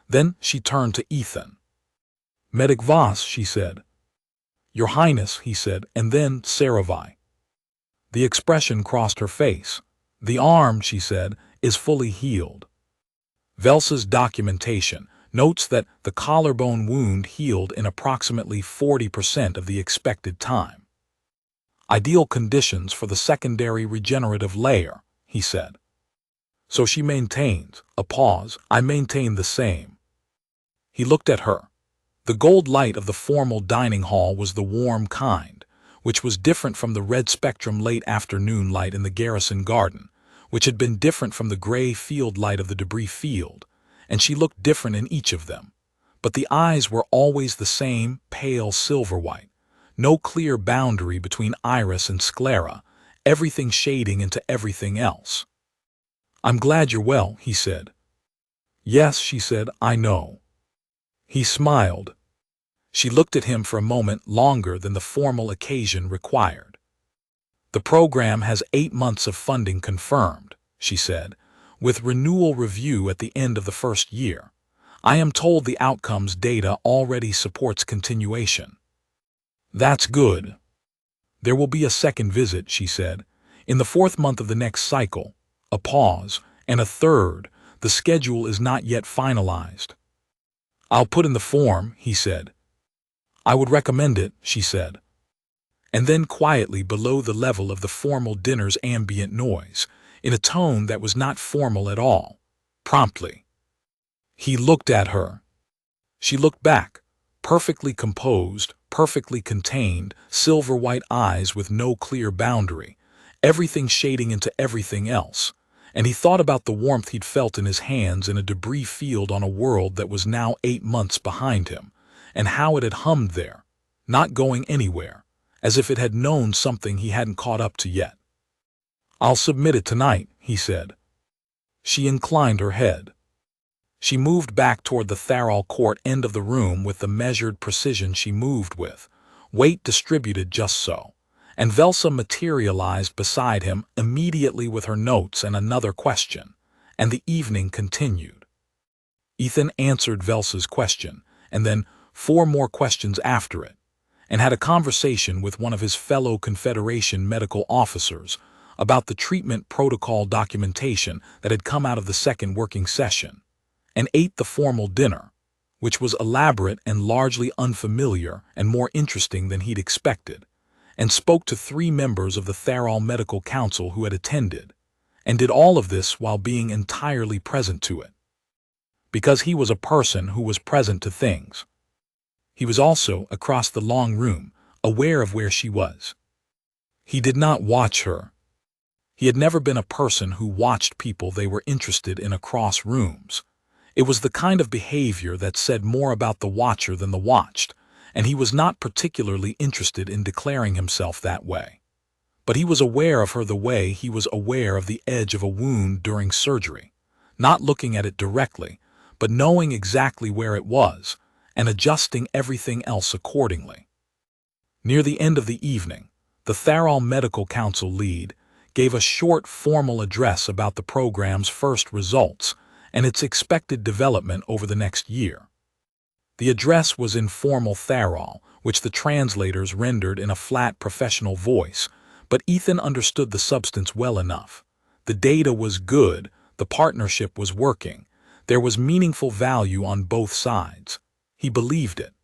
Then she turned to Ethan. "Medic Voss," she said. "Your Highness," he said, and then Saravai. The expression crossed her face. "The arm," she said, "is fully healed." Velsa's documentation notes that the collarbone wound healed in approximately 40% of the expected time. "Ideal conditions for the secondary regenerative layer," he said. So she maintains, a pause, "I maintain the same." He looked at her. The gold light of the formal dining hall was the warm kind, which was different from the red spectrum late afternoon light in the garrison garden, which had been different from the gray field light of the debris field, and she looked different in each of them. But the eyes were always the same, pale silver white, no clear boundary between iris and sclera, everything shading into everything else. "I'm glad you're well," he said. "Yes," she said, "I know." He smiled. She looked at him for a moment longer than the formal occasion required. "The program has 8 months of funding confirmed," she said, "with renewal review at the end of the first year. I am told the outcomes data already supports continuation." "That's good." "There will be a second visit," she said, "in the 4th month of the next cycle." A pause, and a third. "The schedule is not yet finalized." "I'll put in the form," he said. "I would recommend it," she said. And then quietly below the level of the formal dinner's ambient noise, in a tone that was not formal at all, promptly. He looked at her. She looked back, perfectly composed, perfectly contained, silver-white eyes with no clear boundary, everything shading into everything else, and he thought about the warmth he'd felt in his hands in a debris field on a world that was now 8 months behind him, and how it had hummed there, not going anywhere, as if it had known something he hadn't caught up to yet. "I'll submit it tonight," he said. She inclined her head. She moved back toward the Tharol court end of the room with the measured precision she moved with, weight distributed just so, and Velsa materialized beside him immediately with her notes and another question, and the evening continued. Ethan answered Velsa's question, and then 4 more questions after it, and had a conversation with one of his fellow Confederation medical officers about the treatment protocol documentation that had come out of the second working session, and ate the formal dinner, which was elaborate and largely unfamiliar and more interesting than he'd expected, and spoke to 3 members of the Tharol Medical Council who had attended, and did all of this while being entirely present to it. Because he was a person who was present to things. He was also, across the long room, aware of where she was. He did not watch her. He had never been a person who watched people they were interested in across rooms. It was the kind of behavior that said more about the watcher than the watched, and he was not particularly interested in declaring himself that way. But he was aware of her the way he was aware of the edge of a wound during surgery, not looking at it directly, but knowing exactly where it was, and adjusting everything else accordingly. Near the end of the evening, the Tharol Medical Council lead gave a short formal address about the program's first results and its expected development over the next year. The address was in formal Tharol, which the translators rendered in a flat professional voice, But Ethan understood the substance well enough. The data was good, the partnership was working, there was meaningful value on both sides. He believed it.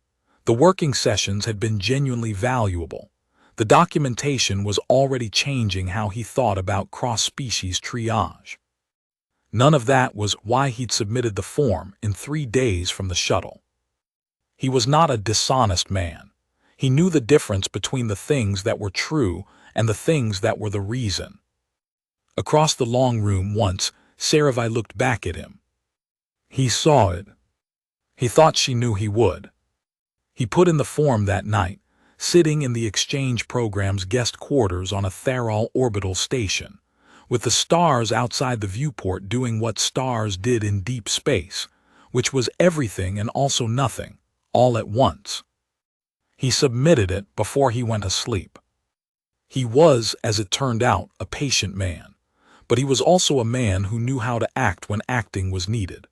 The working sessions had been genuinely valuable. The documentation was already changing how he thought about cross-species triage. None of that was why he'd submitted the form in 3 days from the shuttle. He was not a dishonest man. He knew the difference between the things that were true and the things that were the reason. Across the long room once, SciFi looked back at him. He saw it. He thought she knew he would. He put in the form that night, sitting in the exchange program's guest quarters on a Tharol orbital station, with the stars outside the viewport doing what stars did in deep space, which was everything and also nothing, all at once. He submitted it before he went asleep. He was, as it turned out, a patient man, but he was also a man who knew how to act when acting was needed.